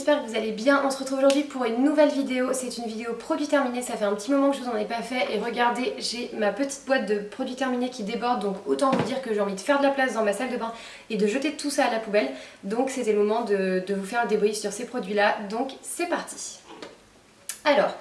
j'espère que vous allez bien. On se retrouve aujourd'hui pour une nouvelle vidéo. C'est une vidéo produit terminé, ça fait un petit moment que je vous en ai pas fait. Et regardez, j'ai ma petite boîte de produits terminés qui déborde. Donc autant vous dire que j'ai envie de faire de la place dans ma salle de bain et de jeter tout ça à la poubelle. Donc c'était le moment de vous faire le débrief sur ces produits-là. Donc c'est parti. Alors,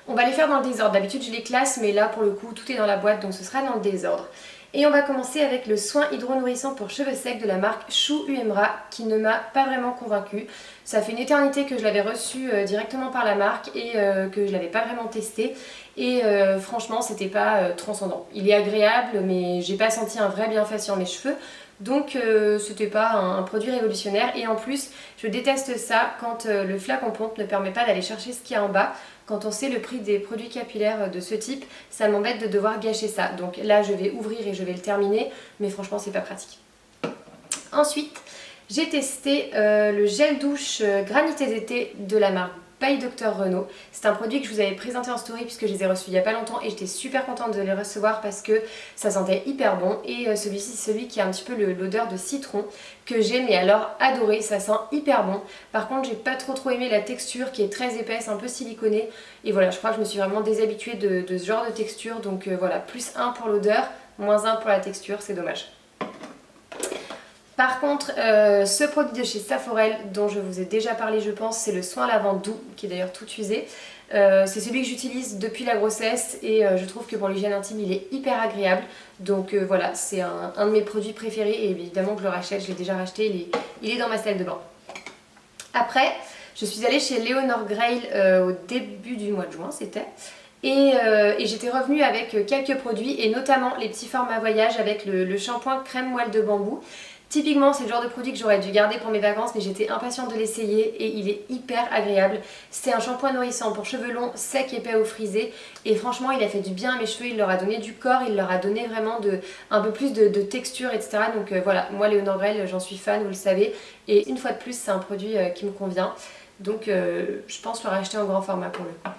on va les faire dans le désordre. D'habitude je les classe, mais là pour le coup tout est dans la boîte, donc ce sera dans le désordre. Et on va commencer avec le soin hydro-nourrissant pour cheveux secs de la marque Shu Uemura qui ne m'a pas vraiment convaincue. Ça fait une éternité que je l'avais reçu directement par la marque et que je l'avais pas vraiment testé. Et franchement c'était pas transcendant. Il est agréable mais j'ai pas senti un vrai bienfait sur mes cheveux. Donc c'était pas un produit révolutionnaire et en plus je déteste ça quand le flacon pompe ne permet pas d'aller chercher ce qu'il y a en bas. Quand on sait le prix des produits capillaires de ce type, ça m'embête de devoir gâcher ça. Donc là je vais ouvrir et je vais le terminer, mais franchement c'est pas pratique. Ensuite, j'ai testé le gel douche Granité d'été de la marque by Dr Renault. C'est un produit que je vous avais présenté en story puisque je les ai reçus il y a pas longtemps et j'étais super contente de les recevoir parce que ça sentait hyper bon. Et celui-ci c'est celui qui a un petit peu l'odeur de citron que j'ai mais alors adoré, ça sent hyper bon. Par contre j'ai pas trop aimé la texture qui est très épaisse, un peu siliconée. Et voilà, je crois que je me suis vraiment déshabituée de ce genre de texture. Donc voilà, plus 1 pour l'odeur, moins 1 pour la texture, c'est dommage. Par contre, ce produit de chez Saforel dont je vous ai déjà parlé je pense, c'est le soin lavande doux qui est d'ailleurs tout usé. C'est celui que j'utilise depuis la grossesse et je trouve que pour l'hygiène intime il est hyper agréable. Donc voilà, c'est un de mes produits préférés et évidemment que je le rachète, je l'ai déjà racheté, il est dans ma salle de bain. Après, je suis allée chez Leonor Grail au début du mois de juin c'était. Et j'étais revenue avec quelques produits et notamment les petits formats voyage avec le shampoing crème moelle de bambou. Typiquement c'est le genre de produit que j'aurais dû garder pour mes vacances mais j'étais impatiente de l'essayer et il est hyper agréable. C'est un shampoing nourrissant pour cheveux longs, secs, épais ou frisés et franchement il a fait du bien à mes cheveux, il leur a donné du corps, il leur a donné vraiment un peu plus de texture etc. Donc voilà, moi Leonor Grail j'en suis fan, vous le savez, et une fois de plus c'est un produit qui me convient. Donc je pense le racheter en grand format pour le coup.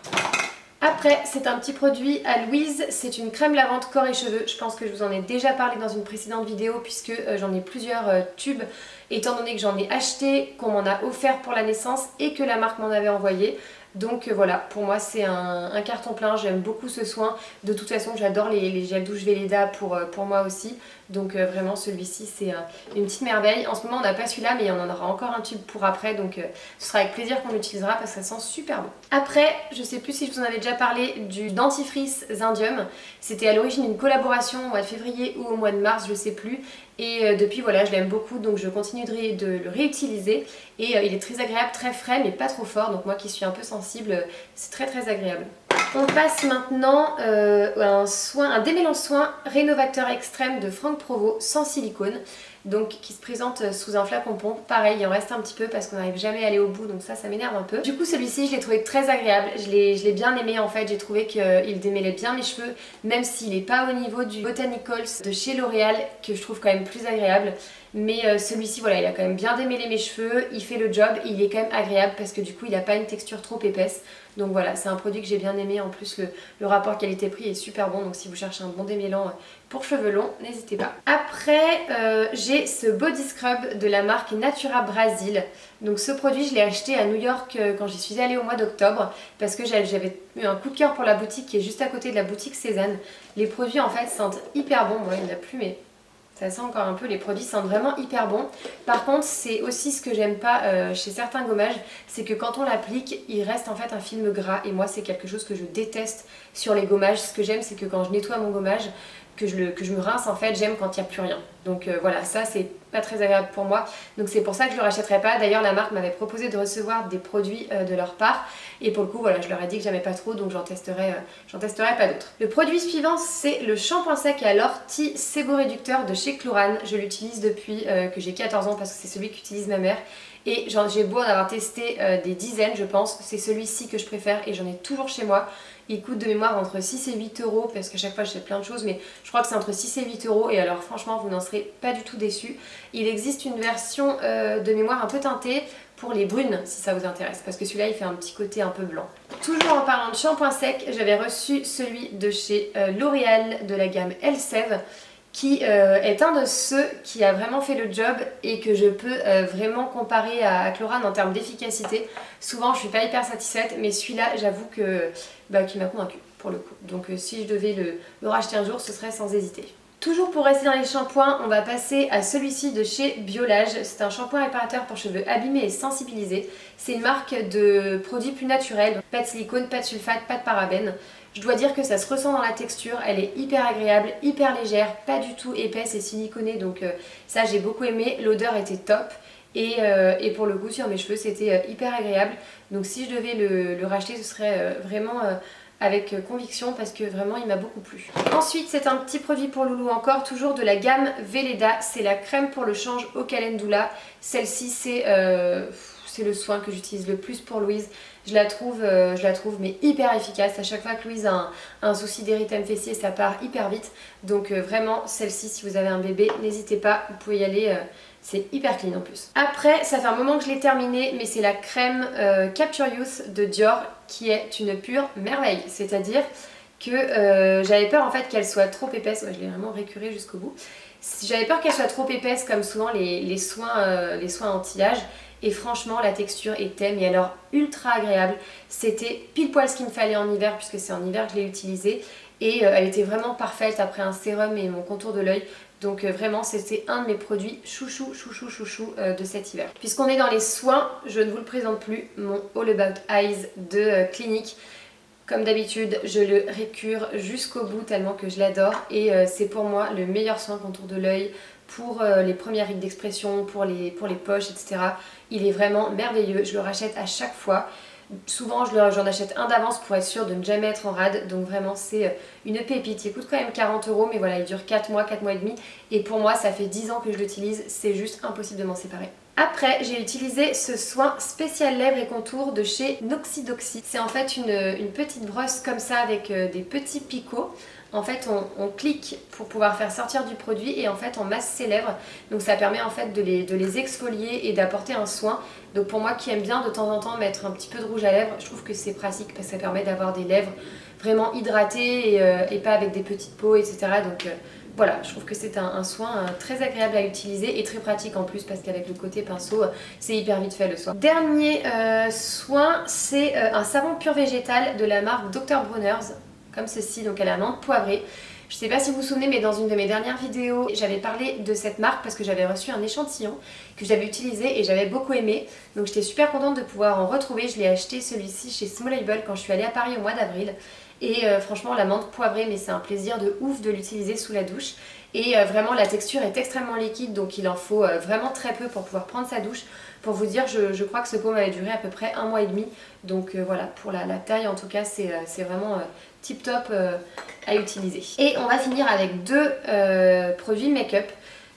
Après, c'est un petit produit à Louise, c'est une crème lavande corps et cheveux. Je pense que je vous en ai déjà parlé dans une précédente vidéo puisque j'en ai plusieurs tubes étant donné que j'en ai acheté, qu'on m'en a offert pour la naissance et que la marque m'en avait envoyé. Donc voilà, pour moi c'est un carton plein, j'aime beaucoup ce soin. De toute façon j'adore les gels douche Velleda pour moi aussi. Donc vraiment celui-ci c'est une petite merveille. En ce moment on n'a pas celui-là mais on en aura encore un tube pour après. Donc ce sera avec plaisir qu'on l'utilisera parce que ça sent super bon. Après, je sais plus si je vous en avais déjà parlé du dentifrice Zindium. C'était à l'origine une collaboration au mois de février ou au mois de mars, je sais plus. Et depuis voilà, je l'aime beaucoup donc je continue de le réutiliser. Et il est très agréable, très frais mais pas trop fort. Donc moi qui suis un peu sensible, c'est très agréable. On passe maintenant à un démêlant soin rénovateur extrême de Franck Provost sans silicone. Donc qui se présente sous un flacon pompe. Pareil, il en reste un petit peu parce qu'on n'arrive jamais à aller au bout, donc ça m'énerve un peu. Du coup celui-ci je l'ai trouvé très agréable, je l'ai bien aimé en fait, j'ai trouvé qu'il démêlait bien mes cheveux, même s'il n'est pas au niveau du Botanicals de chez L'Oréal, que je trouve quand même plus agréable. Mais celui-ci voilà, il a quand même bien démêlé mes cheveux, il fait le job et il est quand même agréable parce que du coup il n'a pas une texture trop épaisse. Donc voilà, c'est un produit que j'ai bien aimé, en plus le rapport qualité-prix est super bon, donc si vous cherchez un bon démêlant pour cheveux longs, n'hésitez pas. Après, j'ai ce body scrub de la marque Natura Brasil. Donc ce produit, je l'ai acheté à New York quand j'y suis allée au mois d'octobre parce que j'avais eu un coup de cœur pour la boutique qui est juste à côté de la boutique Cézanne. Les produits en fait sentent hyper bon, bon il n'y en a plus mais ça sent encore un peu, les produits sentent vraiment hyper bon. Par contre, c'est aussi ce que j'aime pas chez certains gommages, c'est que quand on l'applique, il reste en fait un film gras. Et moi, c'est quelque chose que je déteste sur les gommages. Ce que j'aime, c'est que quand je nettoie mon gommage, que je me rince en fait, j'aime quand il n'y a plus rien. Donc voilà, ça c'est pas très agréable pour moi. Donc c'est pour ça que je le rachèterai pas. D'ailleurs la marque m'avait proposé de recevoir des produits de leur part. Et pour le coup voilà, je leur ai dit que j'aimais pas trop, donc j'en testerai pas d'autres. Le produit suivant c'est le shampoing sec à l'ortie séboréducteur de chez Chlorane. Je l'utilise depuis que j'ai 14 ans parce que c'est celui qu'utilise ma mère. Et j'ai beau en avoir testé des dizaines je pense, c'est celui-ci que je préfère et j'en ai toujours chez moi. Il coûte de mémoire entre 6 et 8 euros parce qu'à chaque fois je fais plein de choses mais je crois que c'est entre 6 et 8 euros et alors franchement vous n'en serez pas du tout déçus. Il existe une version de mémoire un peu teintée pour les brunes si ça vous intéresse parce que celui-là il fait un petit côté un peu blanc. Toujours en parlant de shampoing sec, j'avais reçu celui de chez L'Oréal de la gamme Elle Sève qui est un de ceux qui a vraiment fait le job et que je peux vraiment comparer à Chlorane en termes d'efficacité. Souvent je suis pas hyper satisfaite, mais celui-là j'avoue que qui m'a convaincue pour le coup. Donc si je devais le racheter un jour, ce serait sans hésiter. Toujours pour rester dans les shampoings, on va passer à celui-ci de chez Biolage. C'est un shampoing réparateur pour cheveux abîmés et sensibilisés. C'est une marque de produits plus naturels, pas de silicone, pas de sulfate, pas de parabènes. Je dois dire que ça se ressent dans la texture, elle est hyper agréable, hyper légère, pas du tout épaisse et siliconée, donc ça j'ai beaucoup aimé, l'odeur était top. Et pour le coup sur mes cheveux c'était hyper agréable. Donc si je devais le racheter, ce serait vraiment avec conviction parce que vraiment il m'a beaucoup plu. Ensuite c'est un petit produit pour Loulou encore, toujours de la gamme Velleda, c'est la crème pour le change au calendula. Celle-ci c'est le soin que j'utilise le plus pour Louise. Je la trouve mais hyper efficace. À chaque fois que Louise a un souci d'érythème fessier, ça part hyper vite. Donc vraiment celle-ci, si vous avez un bébé, n'hésitez pas, vous pouvez y aller. C'est hyper clean en plus. Après, ça fait un moment que je l'ai terminé, mais c'est la crème Capture Youth de Dior qui est une pure merveille. C'est-à-dire que j'avais peur en fait qu'elle soit trop épaisse. Ouais, je l'ai vraiment récurée jusqu'au bout. J'avais peur qu'elle soit trop épaisse comme souvent les soins anti-âge. Et franchement la texture était mais alors ultra agréable. C'était pile poil ce qu'il me fallait en hiver puisque c'est en hiver que je l'ai utilisée. Et elle était vraiment parfaite après un sérum et mon contour de l'œil. Donc vraiment c'était un de mes produits chouchou de cet hiver. Puisqu'on est dans les soins, je ne vous le présente plus, mon All About Eyes de Clinique. Comme d'habitude, je le récure jusqu'au bout tellement que je l'adore. Et c'est pour moi le meilleur soin contour de l'œil pour les premières rides d'expression, pour les poches, etc. Il est vraiment merveilleux, je le rachète à chaque fois. Souvent j'en achète un d'avance pour être sûre de ne jamais être en rade. Donc vraiment c'est une pépite, il coûte quand même 40 €, mais voilà il dure 4 mois et demi. Et pour moi ça fait 10 ans que je l'utilise, c'est juste impossible de m'en séparer. Après j'ai utilisé ce soin spécial lèvres et contours de chez Noxidoxy. C'est en fait une petite brosse comme ça avec des petits picots. En fait on clique pour pouvoir faire sortir du produit et en fait on masse ses lèvres. Donc ça permet en fait de les exfolier et d'apporter un soin. Donc pour moi qui aime bien de temps en temps mettre un petit peu de rouge à lèvres, je trouve que c'est pratique parce que ça permet d'avoir des lèvres vraiment hydratées et pas avec des petites peaux, etc. Donc voilà, je trouve que c'est un soin très agréable à utiliser et très pratique en plus parce qu'avec le côté pinceau, c'est hyper vite fait le soin. Dernier soin, c'est un savon pur végétal de la marque Dr. Bronner's, comme ceci, donc elle a la menthe poivrée. Je sais pas si vous vous souvenez, mais dans une de mes dernières vidéos, j'avais parlé de cette marque parce que j'avais reçu un échantillon que j'avais utilisé et j'avais beaucoup aimé. Donc j'étais super contente de pouvoir en retrouver. Je l'ai acheté celui-ci chez Small Label quand je suis allée à Paris au mois d'avril. Et franchement la menthe poivrée, mais c'est un plaisir de ouf de l'utiliser sous la douche. Et vraiment la texture est extrêmement liquide, donc il en faut vraiment très peu pour pouvoir prendre sa douche. Pour vous dire, je crois que ce pot m'avait duré à peu près 1 mois et demi. Donc voilà, pour la taille en tout cas, c'est vraiment tip top à utiliser. Et on va finir avec deux produits make-up.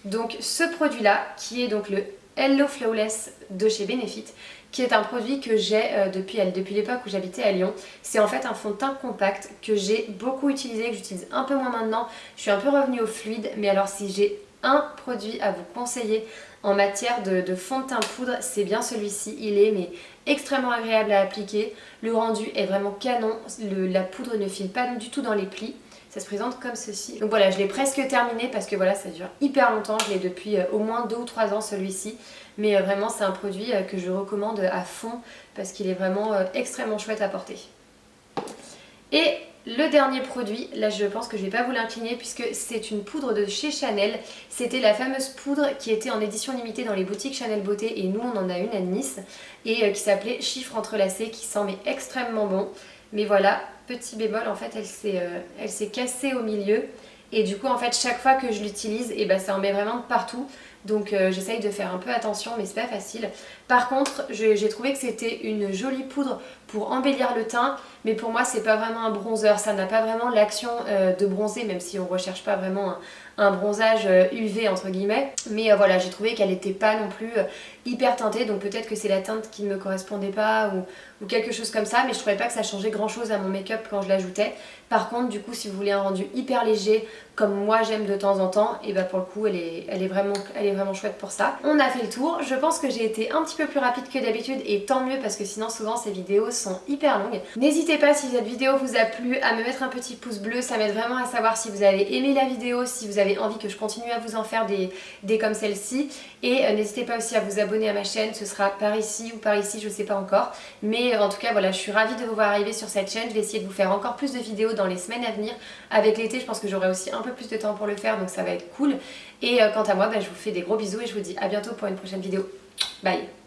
Donc ce produit là, qui est donc le Hello Flawless de chez Benefit, qui est un produit que j'ai depuis l'époque où j'habitais à Lyon. C'est en fait un fond de teint compact que j'ai beaucoup utilisé, que j'utilise un peu moins maintenant. Je suis un peu revenue au fluide, mais alors si j'ai un produit à vous conseiller en matière de fond de teint poudre, c'est bien celui-ci. Il est mais extrêmement agréable à appliquer. Le rendu est vraiment canon. La poudre ne file pas du tout dans les plis. Ça se présente comme ceci. Donc voilà, je l'ai presque terminé parce que voilà, ça dure hyper longtemps. Je l'ai depuis au moins 2 ou 3 ans celui-ci. Mais vraiment, c'est un produit que je recommande à fond parce qu'il est vraiment extrêmement chouette à porter. Et le dernier produit, là je pense que je ne vais pas vous l'incliner puisque c'est une poudre de chez Chanel. C'était la fameuse poudre qui était en édition limitée dans les boutiques Chanel Beauté et nous on en a une à Nice et qui s'appelait Chiffre entrelacé, qui sent mais extrêmement bon. Mais voilà, petit bémol, en fait elle s'est cassée au milieu et du coup en fait chaque fois que je l'utilise, et ben, ça en met vraiment de partout. Donc j'essaye de faire un peu attention, mais c'est pas facile. Par contre, j'ai trouvé que c'était une jolie poudre pour embellir le teint, mais pour moi c'est pas vraiment un bronzer, ça n'a pas vraiment l'action de bronzer, même si on recherche pas vraiment un bronzage UV entre guillemets. Mais voilà, j'ai trouvé qu'elle n'était pas non plus hyper teintée, donc peut-être que c'est la teinte qui ne me correspondait pas ou quelque chose comme ça, mais je trouvais pas que ça changeait grand chose à mon make-up quand je l'ajoutais. Par contre, du coup, si vous voulez un rendu hyper léger, comme moi j'aime de temps en temps, et bah pour le coup elle est vraiment chouette pour ça. On a fait le tour, je pense que j'ai été un petit peu plus rapide que d'habitude et tant mieux parce que sinon souvent ces vidéos sont hyper longues. N'hésitez pas si cette vidéo vous a plu à me mettre un petit pouce bleu, ça m'aide vraiment à savoir si vous avez aimé la vidéo, si vous avez envie que je continue à vous en faire des comme celle-ci. Et n'hésitez pas aussi à vous abonner à ma chaîne, ce sera par ici ou par ici, je sais pas encore. Mais en tout cas voilà, je suis ravie de vous voir arriver sur cette chaîne. Je vais essayer de vous faire encore plus de vidéos dans les semaines à venir. Avec l'été, je pense que j'aurai aussi un peu plus de temps pour le faire, donc ça va être cool. Et quant à moi, je vous fais des gros bisous et je vous dis à bientôt pour une prochaine vidéo. Bye!